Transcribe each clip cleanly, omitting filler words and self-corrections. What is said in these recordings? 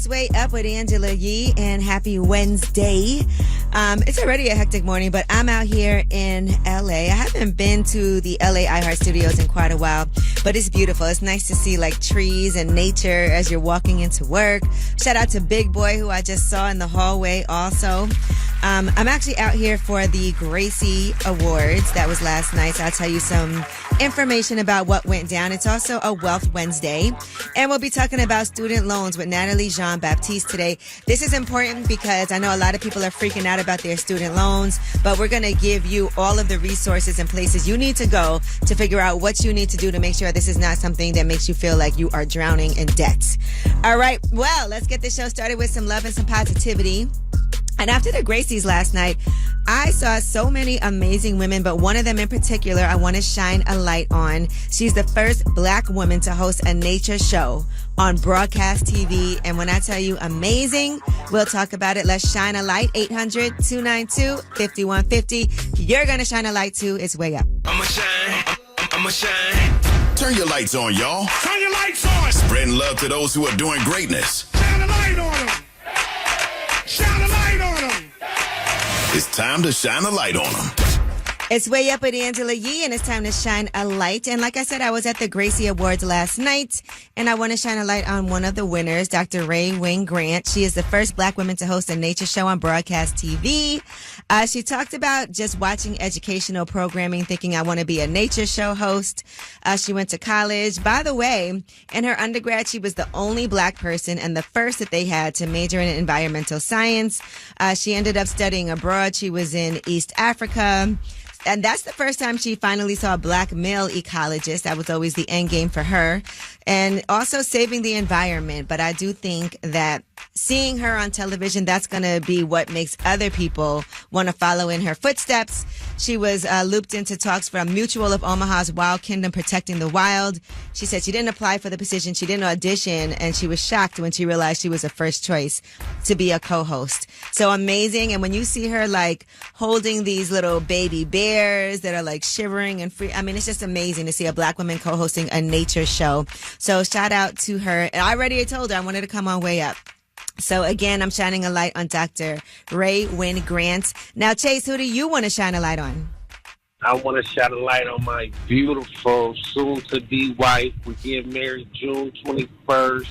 It's Way Up with Angela Yee, and happy Wednesday. It's already a hectic morning, but I'm out here in LA. I haven't been to the LA iHeart Studios in quite a while, but it's beautiful. It's nice to see like trees and nature as you're walking into work. Shout out to Big Boy, who I just saw in the hallway also. I'm actually out here for the Gracie Awards. That was last night, so I'll tell you some information about what went down. It's also a Wealth Wednesday, and we'll be talking about student loans with Natalie, Jean-Baptiste today. This is important because I know a lot of people are freaking out about their student loans, but we're going to give you all of the resources and places you need to go to figure out what you need to do to make sure this is not something that makes you feel like you are drowning in debt. All right, well, let's get this show started with some love and some positivity. And after the Gracies last night, I saw so many amazing women, but one of them in particular I want to shine a light on. She's the first Black woman to host a nature show on broadcast TV. And when I tell you amazing, we'll talk about it. Let's shine a light. 800-292-5150. You're going to shine a light too. It's Way Up. I'ma shine. Turn your lights on, y'all. Turn your lights on. Spreading love to those who are doing greatness. Shine a light on them. Shine a light on them. It's time to shine a light on them. It's Way Up with Angela Yee, and it's time to shine a light. And like I said, I was at the Gracie Awards last night, and I want to shine a light on one of the winners, Dr. Rae Wynn Grant. She is the first Black woman to host a nature show on broadcast TV. She talked about just watching educational programming, thinking I want to be a nature show host. She went to college. By the way, in her undergrad, she was the only Black person and the first that they had to major in environmental science. She ended up studying abroad. She was in East Africa. And that's the first time she finally saw a Black male ecologist. That was always the end game for her. And also saving the environment. But I do think that seeing her on television, that's going to be what makes other people want to follow in her footsteps. She was looped into talks from Mutual of Omaha's Wild Kingdom Protecting the Wild. She said she didn't apply for the position. She didn't audition. And she was shocked when she realized she was a first choice to be a co-host. So amazing. And when you see her like holding these little baby bears that are like shivering and free, I mean, it's just amazing to see a Black woman co-hosting a nature show. So shout out to her. And I already told her I wanted to come on Way Up. So again, I'm shining a light on Dr. Rae Wynn Grant. Now, Chase, who do you want to shine a light on? I want to shine a light on my beautiful, soon-to-be wife. We get married June 21st.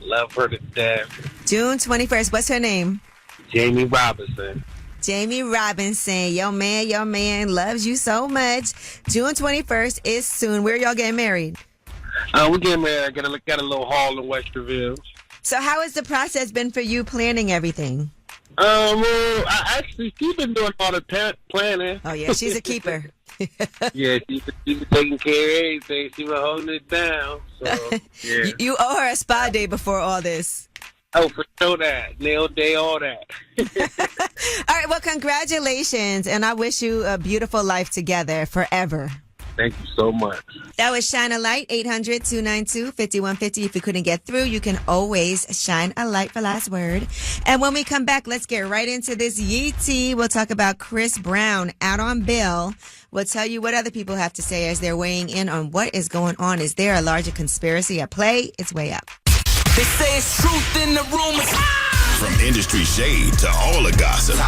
Love her to death. June 21st. What's her name? Jamie Robinson. Jamie Robinson. Your man loves you so much. June 21st is soon. Where y'all getting married? We getting married. Got a little hall in Westerville. So how has the process been for you planning everything? Well, she's been doing all the planning. Oh, yeah, she's a keeper. Yeah, she's been taking care of everything. She was holding it down. So, yeah. You owe her a spa day before all this. Oh, for sure that. Nail day, all that. All right, well, congratulations, and I wish you a beautiful life together forever. Thank you so much. That was Shine a Light, 800-292-5150. If you couldn't get through, you can always shine a light for last word. And when we come back, let's get right into this Yeti. We'll talk about Chris Brown out on bail. We'll tell you what other people have to say as they're weighing in on what is going on. Is there a larger conspiracy at play? It's Way Up. They say it's truth in the rumors. From industry shade to all the gossip,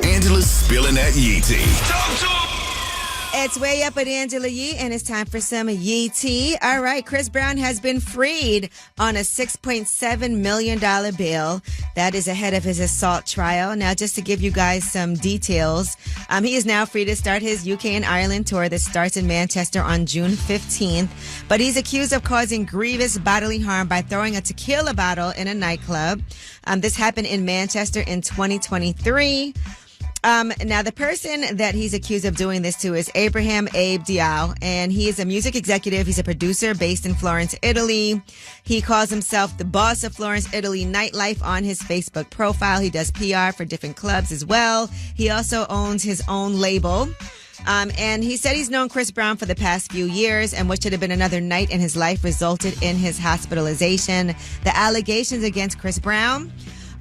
Angela's spilling that Yeti. Talk to 'em. It's Way Up with Angela Yee, and it's time for some Yeti. All right, Chris Brown has been freed on a $6.7 million bail. That is ahead of his assault trial. Now, just to give you guys some details, he is now free to start his UK and Ireland tour that starts in Manchester on June 15th. But he's accused of causing grievous bodily harm by throwing a tequila bottle in a nightclub. This happened in Manchester in 2023. Now, the person that he's accused of doing this to is Abraham Abe Dial, and he is a music executive. He's a producer based in Florence, Italy. He calls himself the boss of Florence, Italy nightlife on his Facebook profile. He does PR for different clubs as well. He also owns his own label. And he said he's known Chris Brown for the past few years, and what should have been another night in his life resulted in his hospitalization. The allegations against Chris Brown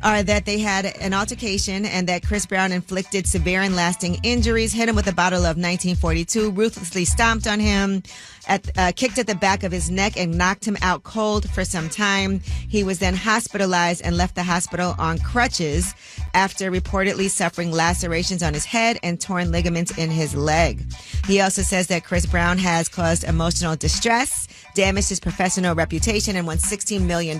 are that they had an altercation and that Chris Brown inflicted severe and lasting injuries, hit him with a bottle of 1942, ruthlessly stomped on him, kicked at the back of his neck and knocked him out cold for some time. He was then hospitalized and left the hospital on crutches after reportedly suffering lacerations on his head and torn ligaments in his leg. He also says that Chris Brown has caused emotional distress, damaged his professional reputation, and won $16 million.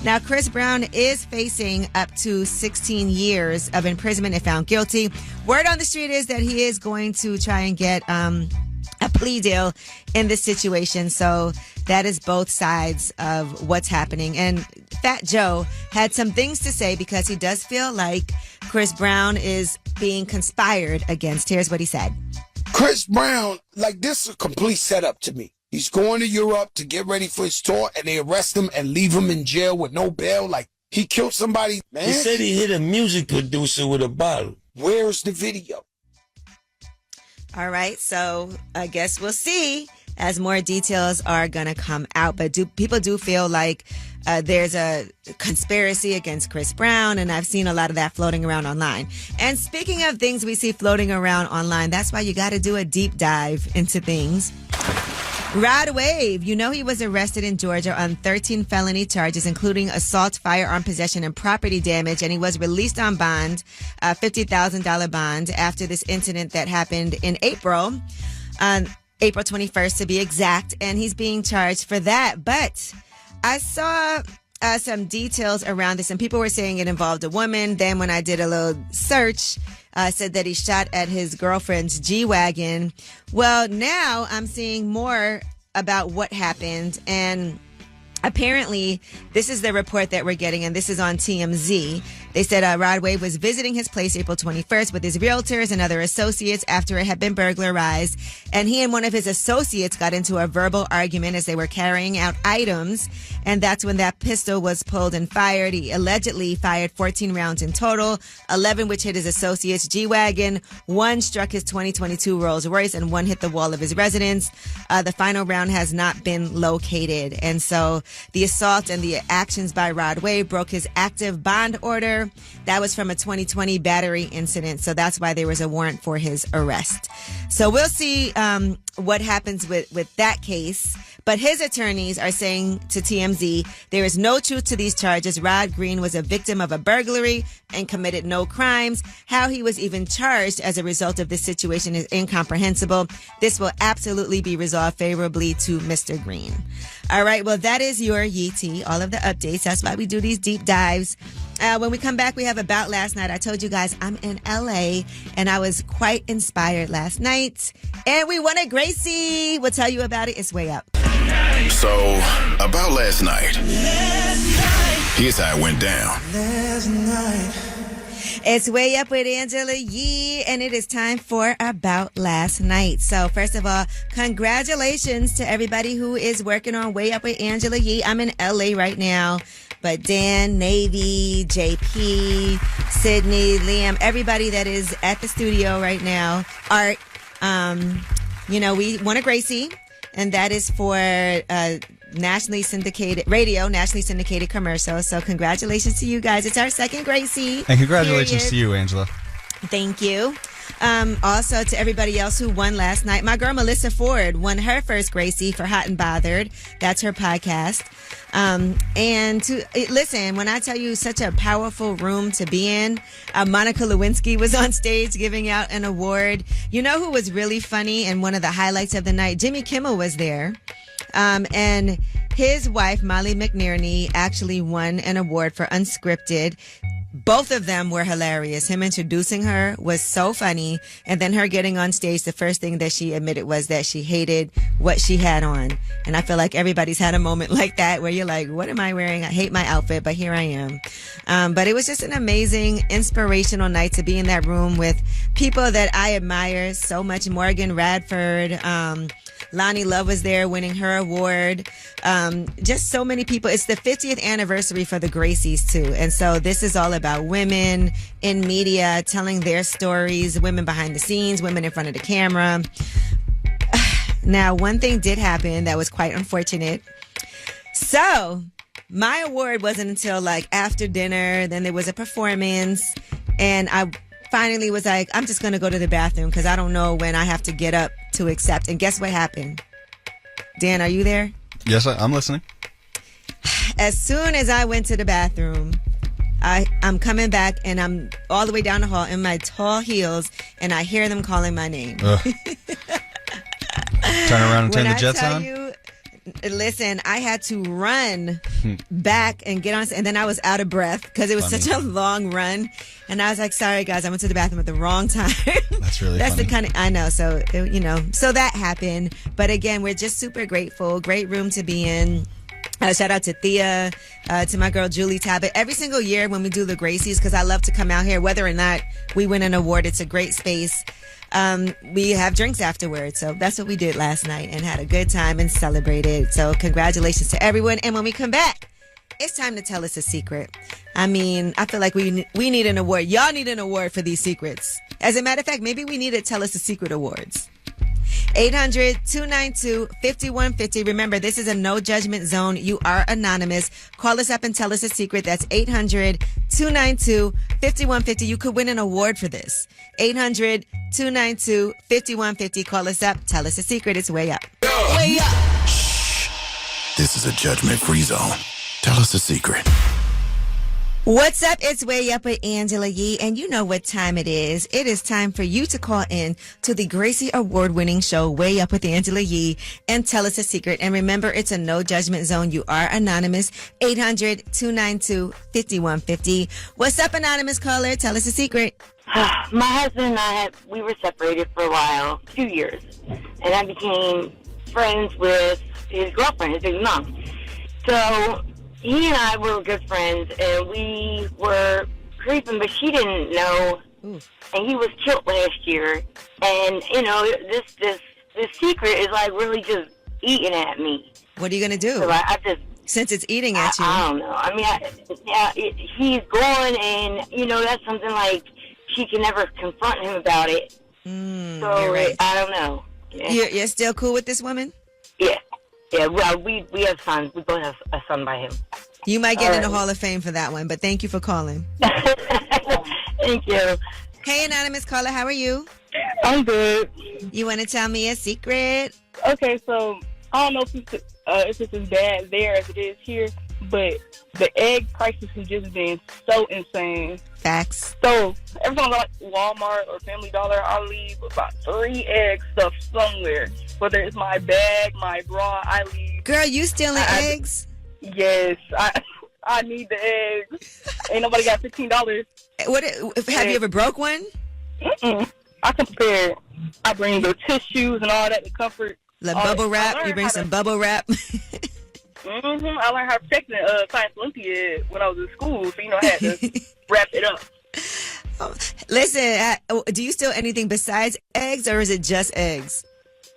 Now, Chris Brown is facing up to 16 years of imprisonment if found guilty. Word on the street is that he is going to try and get a plea deal in this situation. So that is both sides of what's happening. And Fat Joe had some things to say because he does feel like Chris Brown is being conspired against. Here's what he said. Chris Brown, like, this is a complete setup to me. He's going to Europe to get ready for his tour, and they arrest him and leave him in jail with no bail. Like, he killed somebody, man. He said he hit a music producer with a bottle. Where's the video? All right, so I guess we'll see as more details are going to come out. But people do feel like there's a conspiracy against Chris Brown, and I've seen a lot of that floating around online. And speaking of things we see floating around online, that's why you got to do a deep dive into things. Rod Wave, you know he was arrested in Georgia on 13 felony charges, including assault, firearm possession, and property damage, and he was released on bond, $50,000 bond, after this incident that happened in April, April 21st to be exact, and he's being charged for that. But I saw some details around this, and people were saying it involved a woman. Then when I did a little search, said that he shot at his girlfriend's G-Wagon. Well, now I'm seeing more about what happened, and apparently this is the report that we're getting, and this is on TMZ. They said Rod Wave was visiting his place April 21st with his realtors and other associates after it had been burglarized, and he and one of his associates got into a verbal argument as they were carrying out items, and that's when that pistol was pulled and fired. He allegedly fired 14 rounds in total, 11 which hit his associate's G-Wagon, 1 struck his 2022 Rolls Royce, and 1 hit the wall of his residence. The final round has not been located, and so the assault and the actions by Rod Wave broke his active bond order. That was from a 2020 battery incident, so that's why there was a warrant for his arrest. So we'll see what happens with that case. But his attorneys are saying to TMZ, there is no truth to these charges. Rod Greene was a victim of a burglary and committed no crimes. How he was even charged as a result of this situation is incomprehensible. This will absolutely be resolved favorably to Mr. Greene. All right, well, that is your Yeti, all of the updates. That's why we do these deep dives. When we come back, we have About Last Night. I told you guys I'm in LA, and I was quite inspired last night. And we won a Gracie. We'll tell you about it. It's way up. So, about last night. Here's how it went down. It's Way Up with Angela Yee, and it is time for About Last Night. So, first of all, congratulations to everybody who is working on Way Up with Angela Yee. I'm in LA right now, but Dan, Navy, JP, Sydney, Liam, everybody that is at the studio right now, Art, we won a Gracie, and that is for nationally syndicated commercial. So congratulations to you guys. It's our second Gracie. And congratulations to you, Angela. Thank you. Also to everybody else who won last night. My girl Melissa Ford won her first Gracie for Hot and Bothered. That's her podcast. And to listen, when I tell you such a powerful room to be in, Monica Lewinsky was on stage giving out an award. You know who was really funny and one of the highlights of the night? Jimmy Kimmel was there. And his wife, Molly McNerney, actually won an award for Unscripted. Both of them were hilarious. Him introducing her was so funny. And then her getting on stage, the first thing that she admitted was that she hated what she had on. And I feel like everybody's had a moment like that where you're like, what am I wearing? I hate my outfit, but here I am. But it was just an amazing, inspirational night to be in that room with people that I admire so much. Morgan Radford, Lonnie Love was there winning her award. Just so many people. It's the 50th anniversary for the Gracies too. And so this is all about women in media telling their stories, women behind the scenes, women in front of the camera. Now, one thing did happen that was quite unfortunate. So my award wasn't until like after dinner. Then there was a performance, and I finally was like, I'm just going to go to the bathroom because I don't know when I have to get up to accept. And guess what happened? Dan, are you there? Yes, I'm listening. As soon as I went to the bathroom, I'm coming back, and I'm all the way down the hall in my tall heels, and I hear them calling my name. Turn around and turn the jets on? Listen, I had to run back and get on, and then I was out of breath because it was such a long run. And I was like, sorry, guys, I went to the bathroom at the wrong time. That's really That's funny. the kind of, I know. So, so that happened. But again, we're just super grateful. Great room to be in. Shout out to Thea, to my girl Julie Tabbitt. Every single year when we do the Gracies, because I love to come out here, whether or not we win an award, it's a great space. We have drinks afterwards. So that's what we did last night and had a good time and celebrated. So congratulations to everyone. And when we come back, it's time to tell us a secret. I mean, I feel like we need an award. Y'all need an award for these secrets. As a matter of fact, maybe we need to Tell Us a Secret Awards. 800-292-5150. Remember, this is a no judgment zone. You are anonymous. Call us up and tell us a secret. That's 800-292-5150. You could win an award for this. 800-292-5150. Call us up. Tell us a secret. It's way up. Way up. This is a judgment-free zone. Tell us a secret. What's up? It's Way Up with Angela Yee, and you know what time it is. It is time for you to call in to the Gracie Award-winning show, Way Up with Angela Yee, and tell us a secret. And remember, it's a no judgment zone. You are anonymous. 800-292-5150. What's up, anonymous caller? Tell us a secret. My husband and I, we were separated for a while, 2 years, and I became friends with his girlfriend, his baby mom. So he and I were good friends, and we were creeping, but she didn't know. And he was killed last year, and this secret is like really just eating at me. What are you gonna do? So I just, since it's eating at you. I don't know. I mean, he's gone, and that's something like she can never confront him about it. So you're right. I don't know. Yeah. You're still cool with this woman? Yeah. Yeah, well, we have sons. We both have a son by him. You might get in the Hall of Fame for that one, but thank you for calling. Thank you. Hey, anonymous caller, how are you? I'm good. You want to tell me a secret? Okay, so I don't know if it's as bad there as it is here, but the egg prices have just been so insane. Facts. So every time I go like Walmart or Family Dollar, I'll leave about 3 eggs stuffed somewhere. Whether it's my bag, my bra, I leave. Girl, you stealing eggs? Yes, I need the eggs. Ain't nobody got $15. Have you ever broke one? I can prepare. I bring the tissues and all that to comfort. Like bubble wrap? You bring some bubble wrap? I learned how to protect the Science Olympiad when I was in school, so I had to wrap it up. Listen, do you steal anything besides eggs, or is it just eggs?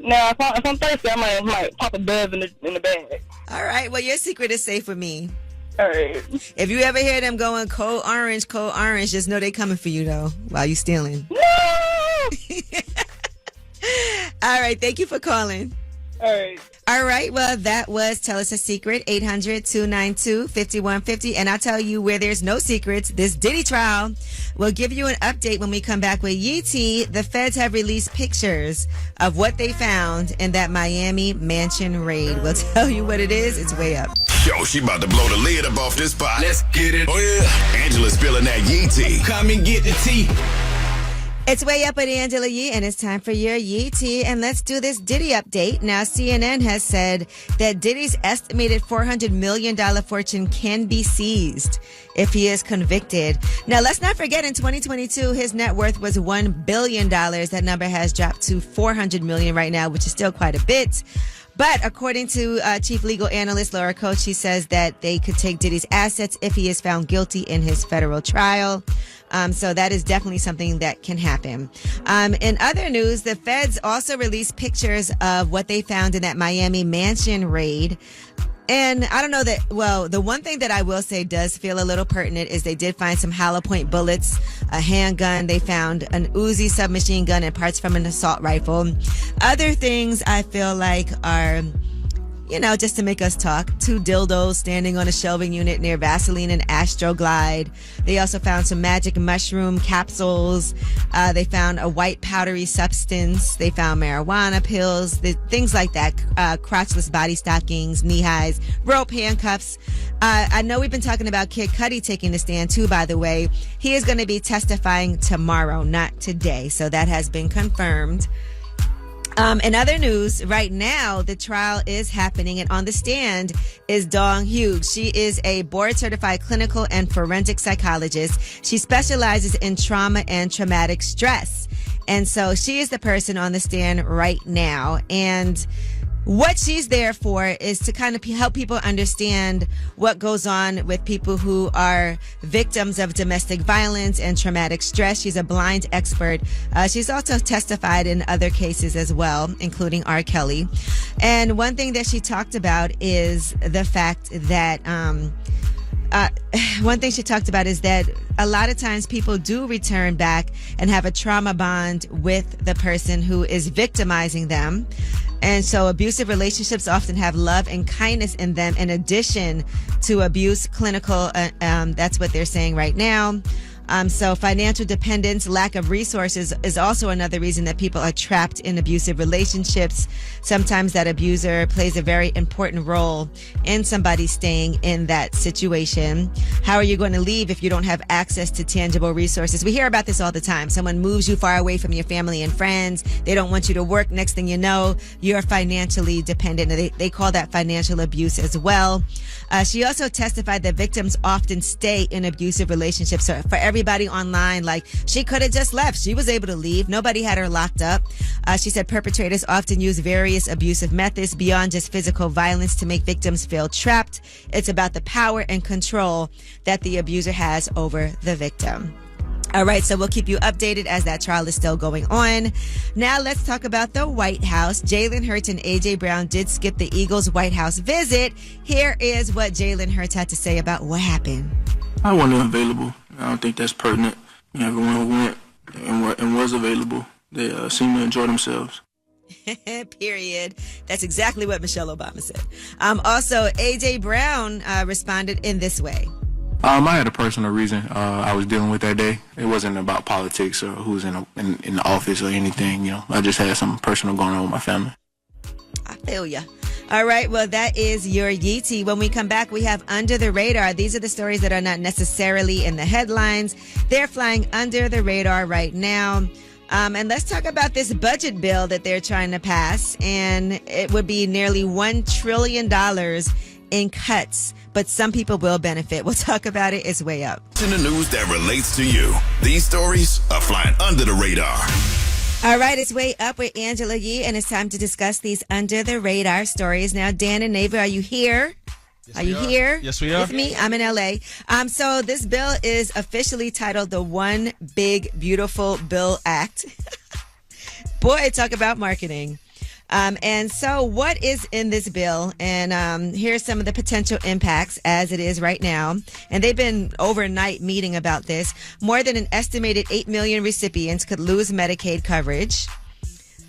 No, if I'm thirsty, I might pop a dove in the bag. All right, well, your secret is safe with me. All right. If you ever hear them going cold orange, just know they coming for you, though, while you stealing. No! All right, thank you for calling. All right, well, that was Tell Us a Secret, 800-292-5150. And I'll tell you where there's no secrets, this Diddy trial. We'll give you an update when we come back with Yeti. The feds have released pictures of what they found in that Miami mansion raid. We'll tell you what it is. It's way up. Yo, she about to blow the lid up off this pot. Let's get it. Oh, yeah. Angela's spilling that Yeti. Come and get the tea. It's Way Up with Angela Yee, and it's time for your Yeti. And let's do this Diddy update. Now, CNN has said that Diddy's estimated $400 million fortune can be seized if he is convicted. Now, let's not forget, in 2022, his net worth was $1 billion. That number has dropped to $400 million right now, which is still quite a bit. But according to chief legal analyst Laura Coach, she says that they could take Diddy's assets if he is found guilty in his federal trial. So that is definitely something that can happen. In other news, the feds also released pictures of what they found in that Miami mansion raid. And I don't know that, well, the one thing that I will say does feel a little pertinent is they did find some hollow point bullets, a handgun. They found an Uzi submachine gun and parts from an assault rifle. Other things I feel like are just to make us talk. 2 dildos standing on a shelving unit near Vaseline and Astroglide. They also found some magic mushroom capsules. They found a white powdery substance. They found marijuana pills, things like that. Crotchless body stockings, knee highs, rope handcuffs. I know we've been talking about Kid Cudi taking the stand too, by the way. He is going to be testifying tomorrow, not today. So that has been confirmed. In other news, right now, the trial is happening, and on the stand is Dawn Hughes. She is a board-certified clinical and forensic psychologist. She specializes in trauma and traumatic stress. And so she is the person on the stand right now. And what she's there for is to kind of help people understand what goes on with people who are victims of domestic violence and traumatic stress. She's a blind expert. She's also testified in other cases as well, including R. Kelly. And one thing that she talked about is the fact that a lot of times people do return back and have a trauma bond with the person who is victimizing them. And so abusive relationships often have love and kindness in them in addition to abuse. Clinical, that's what they're saying right now. So financial dependence, lack of resources is also another reason that people are trapped in abusive relationships. Sometimes that abuser plays a very important role in somebody staying in that situation. How are you going to leave if you don't have access to tangible resources? We hear about this all the time. Someone moves you far away from your family and friends. They don't want you to work. Next thing you know, you're financially dependent. They call that financial abuse as well. She also testified that victims often stay in abusive relationships. So for everybody online, like, she could have just left. She was able to leave. Nobody had her locked up. She said perpetrators often use various abusive methods beyond just physical violence to make victims feel trapped. It's about the power and control that the abuser has over the victim. All right, so we'll keep you updated as that trial is still going on. Now let's talk about the White House. Jalen Hurts and A.J. Brown did skip the Eagles' White House visit. Here is what Jalen Hurts had to say about what happened. I wasn't available. I don't think that's pertinent. Everyone who went and was available, they seemed to enjoy themselves. Period. That's exactly what Michelle Obama said. Also, A.J. Brown responded in this way. I had a personal reason I was dealing with that day. It wasn't about politics or who's in the office or anything. I just had something personal going on with my family. I feel ya. All right, well, that is your Yeti. When we come back, we have Under the Radar. These are the stories that are not necessarily in the headlines. They're flying under the radar right now. And let's talk about this budget bill that they're trying to pass. And it would be nearly $1 trillion in cuts, but some people will benefit. We'll talk about it. It's way up. In the news that relates to you. These stories are flying under the radar. All right, it's way up with Angela Yee, and it's time to discuss these under the radar stories. Now, Dan and Neighbor, are you here? Yes, are you here? Yes, we are. With me? I'm in LA. So this bill is officially titled the One Big Beautiful Bill Act. Boy, talk about marketing. And so what is in this bill? And here's some of the potential impacts as it is right now. And they've been overnight meeting about this. More than an estimated 8 million recipients could lose Medicaid coverage.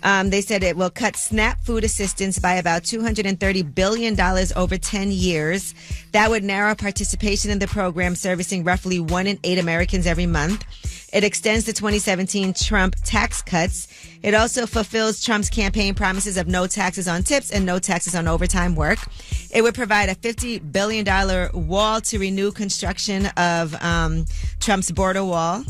They said it will cut SNAP food assistance by about $230 billion over 10 years. That would narrow participation in the program, servicing roughly 1 in 8 Americans every month. It extends the 2017 Trump tax cuts. It also fulfills Trump's campaign promises of no taxes on tips and no taxes on overtime work. It would provide a $50 billion wall to renew construction of Trump's border wall.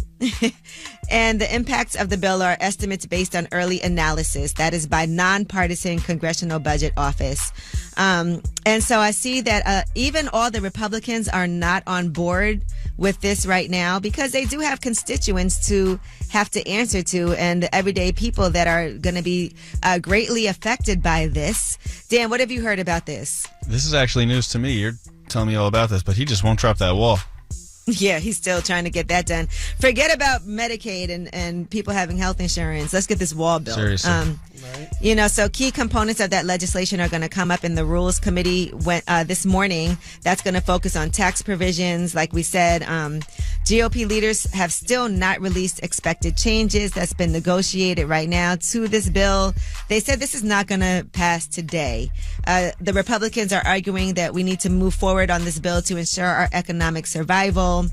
And the impacts of the bill are estimates based on early analysis. That is by nonpartisan Congressional Budget Office. And so I see that even all the Republicans are not on board with this right now because they do have constituents to have to answer to and the everyday people that are going to be greatly affected by this. Dan, what have you heard about this? This is actually news to me. You're telling me all about this, but he just won't drop that wall. Yeah, he's still trying to get that done. Forget about Medicaid and people having health insurance. Let's get this wall built. Seriously. Right. So key components of that legislation are going to come up in the Rules Committee this morning. That's going to focus on tax provisions, like we said, GOP leaders have still not released expected changes that's been negotiated right now to this bill. They said this is not going to pass today. The Republicans are arguing that we need to move forward on this bill to ensure our economic survival.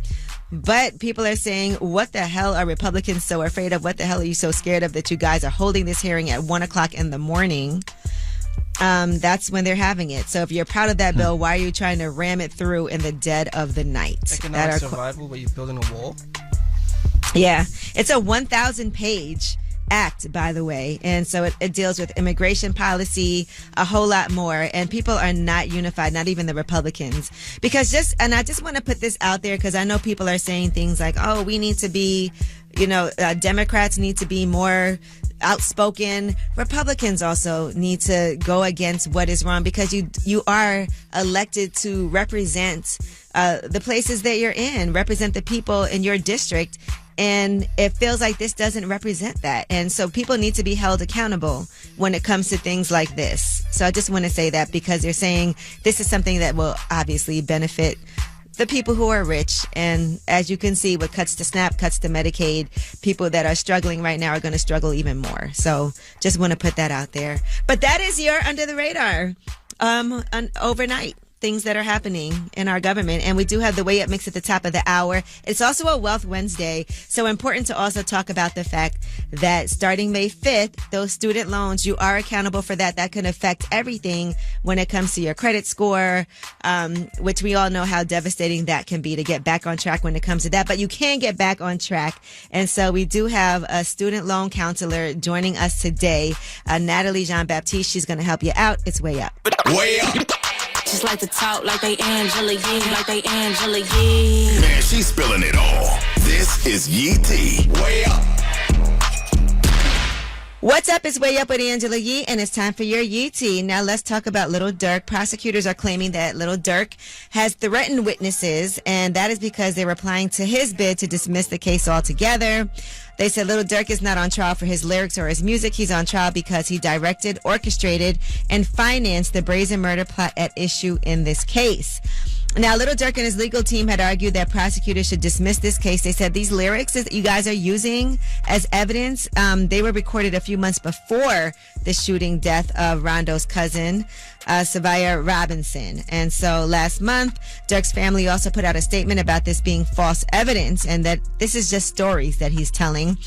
But people are saying, what the hell are Republicans so afraid of? What the hell are you so scared of that you guys are holding this hearing at 1 o'clock in the morning? That's when they're having it. So if you're proud of that bill, why are you trying to ram it through in the dead of the night? Economic survival, but you're building a wall? Yeah. It's a 1,000-page act, by the way. And so it deals with immigration policy, a whole lot more. And people are not unified, not even the Republicans. Because I just want to put this out there because I know people are saying things like, oh, we need to be, Democrats need to be more outspoken. Republicans also need to go against what is wrong because you are elected to represent the places that you're in, represent the people in your district. And it feels like this doesn't represent that. And so people need to be held accountable when it comes to things like this. So I just want to say that because they're saying this is something that will obviously benefit the people who are rich. And as you can see, with cuts to SNAP, cuts to Medicaid, people that are struggling right now are going to struggle even more. So just want to put that out there. But that is your Under the Radar overnight. Things that are happening in our government. And we do have the Way Up mix at the top of the hour. It's also a Wealth Wednesday. So important to also talk about the fact that starting May 5th, those student loans, you are accountable for that. That can affect everything when it comes to your credit score, which we all know how devastating that can be to get back on track when it comes to that. But you can get back on track. And so we do have a student loan counselor joining us today, Natalie Jean-Baptiste. She's going to help you out. It's Way Up. Way Up. Just like to talk like they Angela Yee, like they Angela Yee. Man, she's spilling it all. This is Yeti. Way Up. What's up? It's Way Up with Angela Yee, and it's time for your Yeti. Now let's talk about Little Durk. Prosecutors are claiming that Little Durk has threatened witnesses, and that is because they're replying to his bid to dismiss the case altogether. They said Little Durk is not on trial for his lyrics or his music. He's on trial because he directed, orchestrated, and financed the brazen murder plot at issue in this case. Now, Little Durk and his legal team had argued that prosecutors should dismiss this case. They said these lyrics that you guys are using as evidence, they were recorded a few months before the shooting death of Rondo's cousin, Savia Robinson. And so last month, Durk's family also put out a statement about this being false evidence and that this is just stories that he's telling.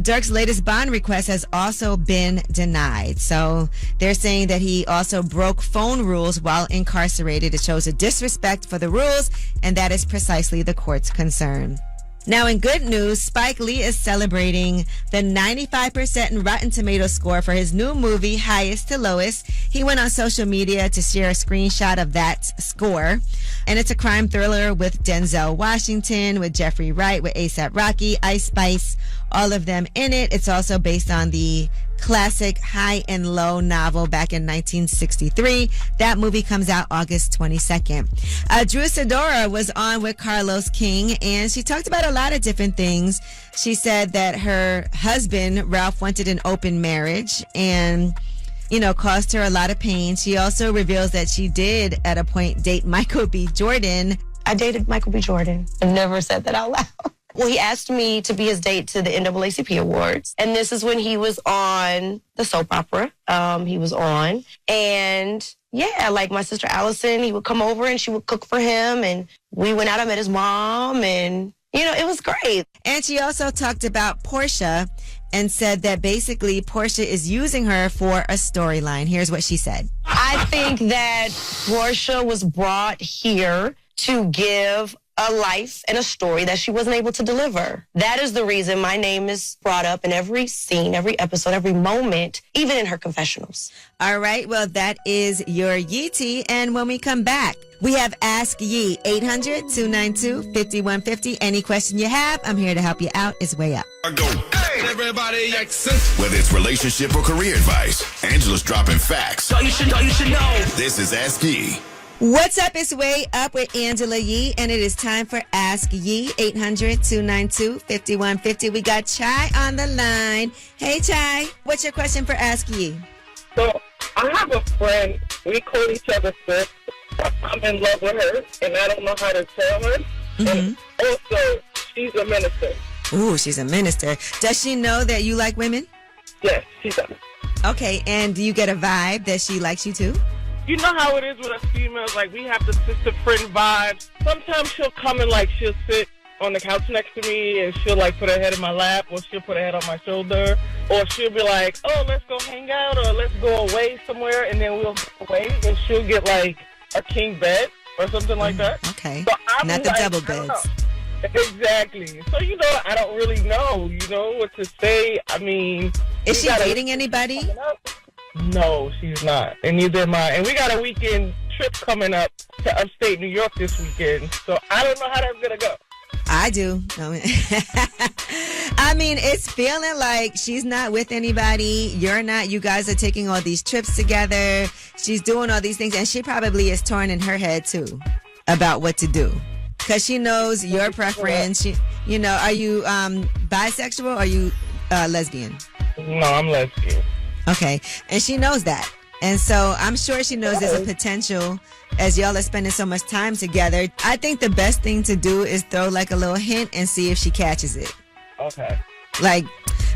Durk's latest bond request has also been denied. So they're saying that he also broke phone rules while incarcerated. It shows a disrespect for the rules, and that is precisely the court's concern. Now, in good news, Spike Lee is celebrating the 95% in Rotten Tomatoes score for his new movie, Highest to Lowest. He went on social media to share a screenshot of that score. And it's a crime thriller with Denzel Washington, with Jeffrey Wright, with A$AP Rocky, Ice Spice, all of them in it. It's also based on the classic High and Low novel back in 1963. That movie comes out August 22nd. Drew Sidora was on with Carlos King, and she talked about a lot of different things. She said that her husband, Ralph, wanted an open marriage and, caused her a lot of pain. She also reveals that she did, at a point, date Michael B. Jordan. I dated Michael B. Jordan. I never said that out loud. Well, he asked me to be his date to the NAACP Awards. And this is when he was on the soap opera he was on. And yeah, like my sister Allison, he would come over and she would cook for him. And we went out, I met his mom, and, it was great. And she also talked about Portia and said that basically Portia is using her for a storyline. Here's what she said. I think that Portia was brought here to give a life and a story that she wasn't able to deliver. That is the reason my name is brought up in every scene, every episode, every moment, even in her confessionals. All right, well, that is your Yeti. And when we come back, we have Ask Yee, 800-292-5150. Any question you have, I'm here to help you out. It's Way Up. I go, hey, everybody, whether it's relationship or career advice, Angela's dropping facts. You should know. This is Ask Yee. What's up? It's Way Up with Angela Yee, and it is time for Ask Yee, 800-292-5150. We got Chai on the line. Hey, Chai, what's your question for Ask Yee? So I have a friend. We call each other sis. I'm in love with her, and I don't know how to tell her. Mm-hmm. And also, She's a minister. Ooh, she's a minister. Does she know that you like women? Yes, she does. Okay, and do you get a vibe that she likes you too? You know how it is with us females, like we have the sister friend vibe. Sometimes she'll come and like she'll sit on the couch next to me and she'll like put her head in my lap, or she'll put her head on my shoulder, or she'll be like, oh, let's go hang out, or let's go away somewhere, and then we'll go away and she'll get like a king bed or something like that. Okay. So I'm not the like, double I don't beds. know. Exactly. So, I don't really know, what to say. I mean... Is she dating anybody? No, she's not. And neither am I. And we got a weekend trip coming up to upstate New York this weekend. So I don't know how that's going to go. I do. I mean, it's feeling like she's not with anybody. You're not. You guys are taking all these trips together. She's doing all these things. And she probably is torn in her head, too, about what to do. Because she knows your preference. Are you bisexual or are you lesbian? No, I'm lesbian. Okay. And she knows that. And so I'm sure she knows there's a potential as y'all are spending so much time together. I think the best thing to do is throw like a little hint and see if she catches it. Okay. Like,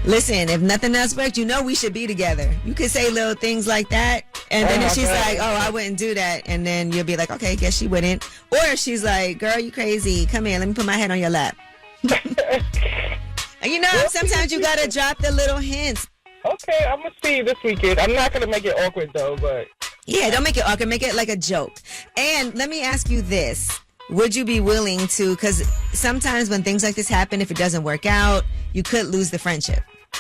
listen, if nothing else works, we should be together. You could say little things like that. And then if she's like, oh, I wouldn't do that. And then you'll be like, okay, guess she wouldn't. Or if she's like, girl, you crazy. Come here. Let me put my head on your lap. Sometimes you got to drop the little hints. Okay, I'm going to see this weekend. I'm not going to make it awkward, though, but... Yeah, don't make it awkward. Make it like a joke. And let me ask you this. Would you be willing to, because sometimes when things like this happen, if it doesn't work out, you could lose the friendship.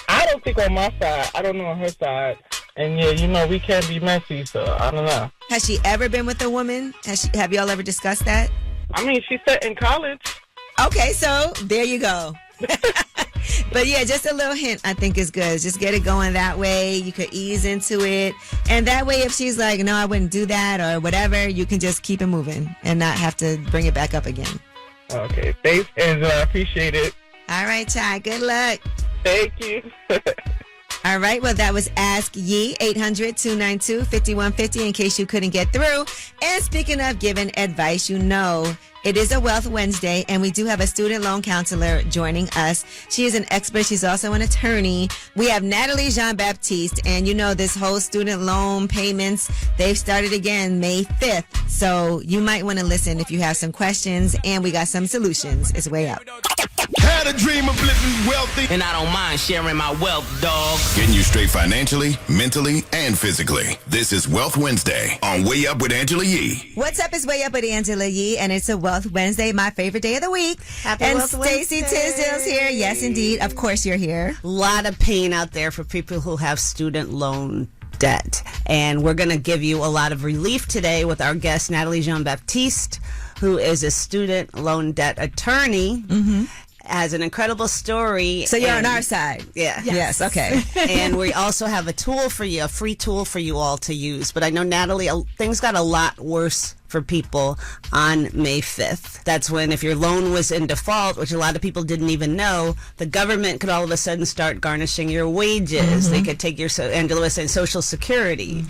I don't think on my side. I don't know on her side. And yeah, we can't be messy, so I don't know. Has she ever been with a woman? Have y'all ever discussed that? I mean, she said in college. Okay, so there you go. But yeah, just a little hint I think is good. Just get it going that way. You could ease into it. And that way, if she's like, no, I wouldn't do that or whatever, you can just keep it moving and not have to bring it back up again. Okay, thanks, Angela. I appreciate it. All right, Chai. Good luck. Thank you. All right, well, that was Ask Ye, 800-292-5150 in case you couldn't get through. And speaking of giving advice, it is a Wealth Wednesday, and we do have a student loan counselor joining us. She is an expert. She's also an attorney. We have Natalie Jean-Baptiste, and this whole student loan payments, they've started again May 5th. So you might want to listen if you have some questions, and we got some solutions. It's way up. Had a dream of living wealthy, and I don't mind sharing my wealth, dog. Getting you straight financially, mentally, and physically. This is Wealth Wednesday on Way Up with Angela Yee. What's up? It's Way Up with Angela Yee, and it's a Wealth Wednesday, my favorite day of the week. Happy and Wealth Stacey Wednesday. Tisdale's here. Yes, indeed. Of course, you're here. A lot of pain out there for people who have student loan debt, and we're going to give you a lot of relief today with our guest Natalie Jean-Baptiste, who is a student loan debt attorney. Has an incredible story. So you're on our side. Yeah. Yes. Okay. And we also have a tool for you, a free tool for you all to use. But I know, Natalie, things got a lot worse for people on May 5th. That's when, if your loan was in default, which a lot of people didn't even know, the government could all of a sudden start garnishing your wages. They could take your, Angela was saying, Social Security,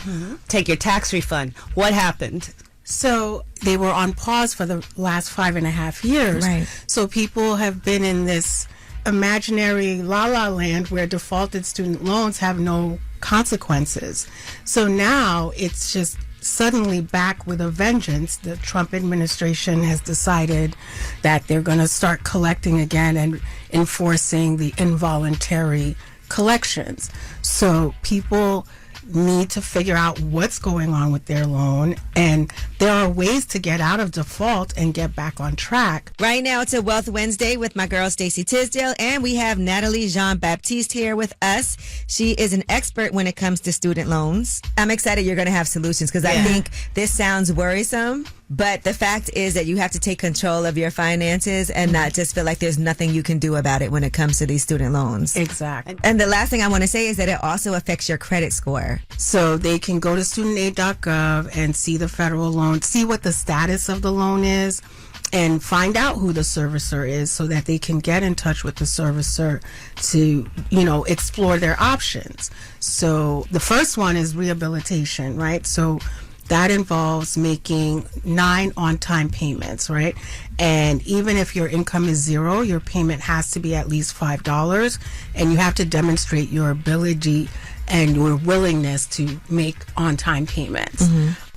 take your tax refund. What happened? So they were on pause for the last 5.5 years. Right. So people have been in this imaginary la-la land where defaulted student loans have no consequences. So now it's just suddenly back with a vengeance. The Trump administration has decided that they're going to start collecting again and enforcing the involuntary collections. So people need to figure out what's going on with their loan, and there are ways to get out of default and get back on track. Right now, it's a Wealth Wednesday with my girl Stacey Tisdale, and we have Natalie Jean-Baptiste here with us. She is an expert when it comes to student loans. I'm excited you're going to have solutions because I think this sounds worrisome, but the fact is that you have to take control of your finances and not just feel like there's nothing you can do about it when it comes to these student loans. Exactly. And the last thing I want to say is that it also affects your credit score. So they can go to studentaid.gov and see the federal loan, see what the status of the loan is, and find out who the servicer is so that they can get in touch with the servicer to, explore their options. So the first one is rehabilitation, right? So that involves making 9 on-time payments, right? And even if your income is zero, your payment has to be at least $5, and you have to demonstrate your ability and your willingness to make on-time payments.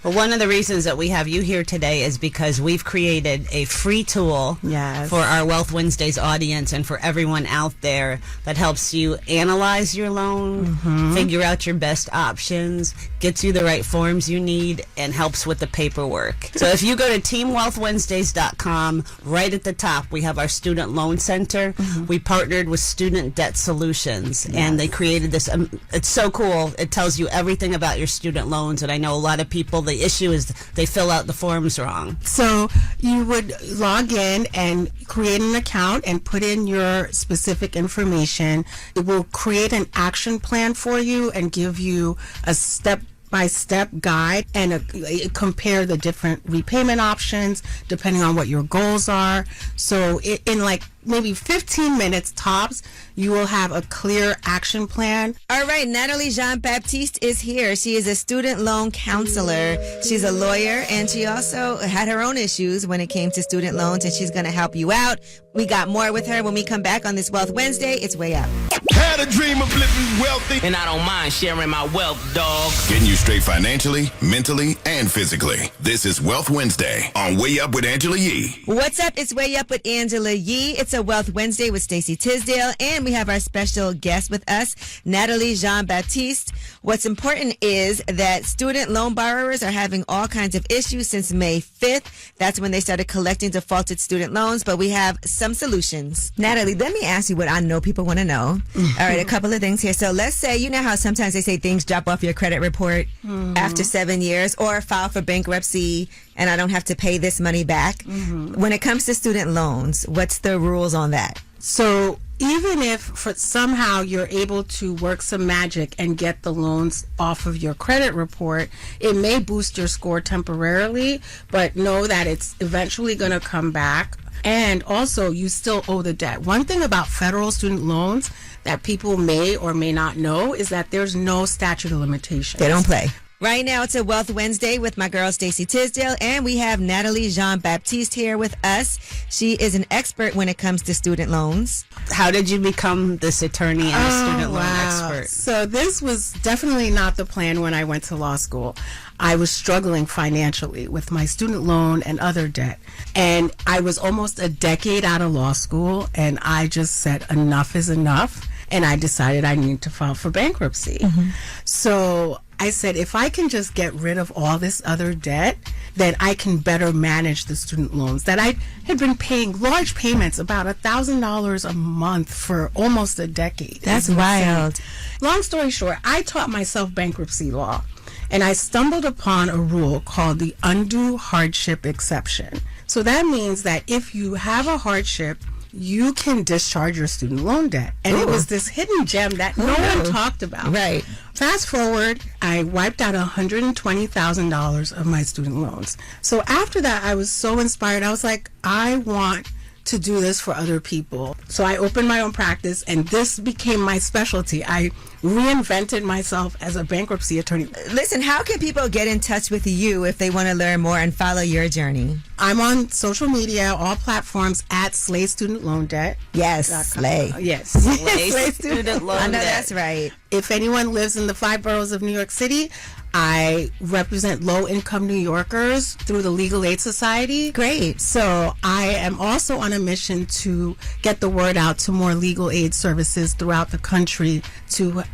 Well, one of the reasons that we have you here today is because we've created a free tool for our Wealth Wednesdays audience and for everyone out there that helps you analyze your loan, figure out your best options, gets you the right forms you need, and helps with the paperwork. So if you go to teamwealthwednesdays.com, right at the top, we have our Student Loan Center. We partnered with Student Debt Solutions, and they created this. It's so cool. It tells you everything about your student loans, and I know a lot of people, the issue is they fill out the forms wrong. So you would log in and create an account and put in your specific information. It will create an action plan for you and give you a step-by-step guide and compare the different repayment options depending on what your goals are. So in like maybe 15 minutes tops, you will have a clear action plan. All right, Natalie Jean-Baptiste is here. She is a student loan counselor. She's a lawyer, and she also had her own issues when it came to student loans, and she's going to help you out. We got more with her when we come back on this Wealth Wednesday. It's Way Up. Had a dream of living wealthy, and I don't mind sharing my wealth, dog. Getting you straight financially, mentally, and physically. This is Wealth Wednesday on Way Up with Angela Yee. What's up? It's Way Up with Angela Yee. It's a Wealth Wednesday with Stacey Tisdale, and we have our special guest with us, Natalie Jean-Baptiste. What's important is that student loan borrowers are having all kinds of issues since May 5th. That's when they started collecting defaulted student loans, but we have some solutions. Natalie, let me ask you what I know people want to know. All right, a couple of things here. So let's say, you know how sometimes they say things drop off your credit report after 7 years, or file for bankruptcy and I don't have to pay this money back. When it comes to student loans, what's the rules on that? So even if somehow you're able to work some magic and get the loans off of your credit report, it may boost your score temporarily, but know that it's eventually going to come back. And also, you still owe the debt. One thing about federal student loans that people may or may not know is that there's no statute of limitations. They don't play. Right now, it's a Wealth Wednesday with my girl, Stacey Tisdale, and we have Natalie Jean-Baptiste here with us. She is an expert when it comes to student loans. How did you become this attorney and a student loan expert? So this was definitely not the plan when I went to law school. I was struggling financially with my student loan and other debt. And I was almost a decade out of law school, and I just said enough is enough. And I decided I need to file for bankruptcy. So I said, if I can just get rid of all this other debt, then I can better manage the student loans that I had been paying large payments, about $1,000 a month for almost a decade. That's wild. Long story short, I taught myself bankruptcy law, and I stumbled upon a rule called the undue hardship exception. So that means that if you have a hardship, you can discharge your student loan debt. And it was this hidden gem that no one talked about. Right. Fast forward, I wiped out $120,000 of my student loans. So after that, I was so inspired. I was like, I want to do this for other people. So I opened my own practice, and this became my specialty. I reinvented myself as a bankruptcy attorney. Listen, how can people get in touch with you if they want to learn more and follow your journey? I'm on social media, all platforms at Slay Student Loan Debt. Yes, Slay. Yes. Slay Student Loan Debt. I know that's right. If anyone lives in the 5 boroughs of New York City, I represent low-income New Yorkers through the Legal Aid Society. Great. So I am also on a mission to get the word out to more legal aid services throughout the country,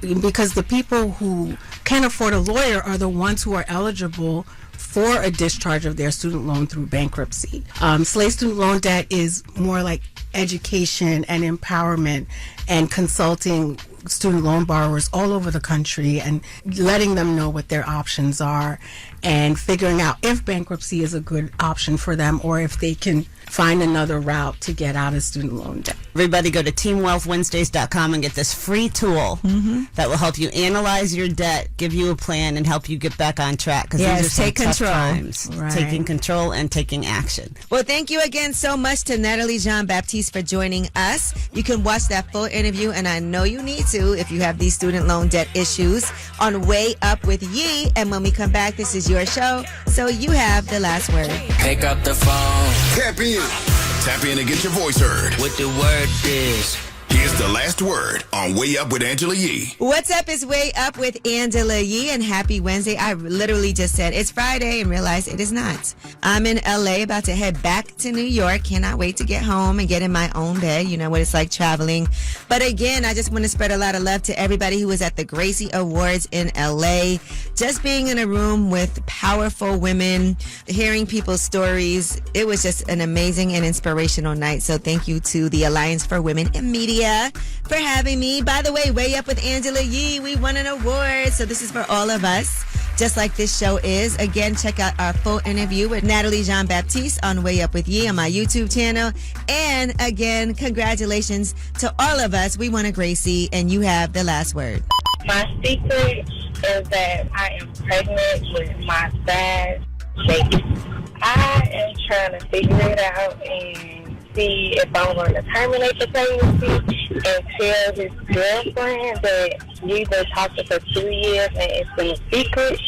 because the people who can't afford a lawyer are the ones who are eligible for a discharge of their student loan through bankruptcy. Slay Student Loan Debt is more like education and empowerment and consulting student loan borrowers all over the country and letting them know what their options are and figuring out if bankruptcy is a good option for them or if they can find another route to get out of student loan debt. Everybody go to teamwealthwednesdays.com and get this free tool that will help you analyze your debt, give you a plan, and help you get back on track. Because these are some take tough control. times. Right. Taking control and taking action. Well, thank you again so much to Natalie Jean-Baptiste for joining us. You can watch that full interview, and I know you need to if you have these student loan debt issues, on Way Up with Yee. And when we come back, this is your your show, so you have the last word. Pick up the phone. Tap in. Tap in and get your voice heard. What the word is. Here's the last word on Way Up with Angela Yee. What's up is Way Up with Angela Yee, and happy Wednesday. I literally just said it's Friday and realized it is not. I'm in LA, about to head back to New York. Cannot wait to get home and get in my own bed. You know what it's like traveling. But again, I just want to spread a lot of love to everybody who was at the Gracie Awards in LA. Just being in a room with powerful women, hearing people's stories, it was just an amazing and inspirational night. So thank you to the Alliance for Women in Media for having me. By the way, Way Up with Angela Yee, we won an award, so this is for all of us, just like this show is. Again, check out our full interview with Natalie Jean-Baptiste on Way Up with Yee on my YouTube channel. And again, congratulations to all of us. We won a Gracie, and you have the last word. My secret is that I am pregnant with my bad baby. I am trying to figure it out and see if I'm going to terminate the pregnancy and tell his girlfriend that we've been talking for 2 years and it's been a secret,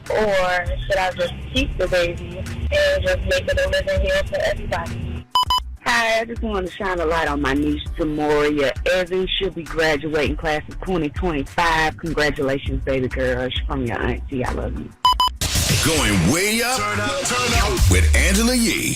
or should I just keep the baby and just make it a living hell for everybody? Hi, I just want to shine a light on my niece, Tamoria Evans. She'll be graduating class of 2025. Congratulations, baby girl. She's from your auntie. I love you. Going way up with Angela Yee.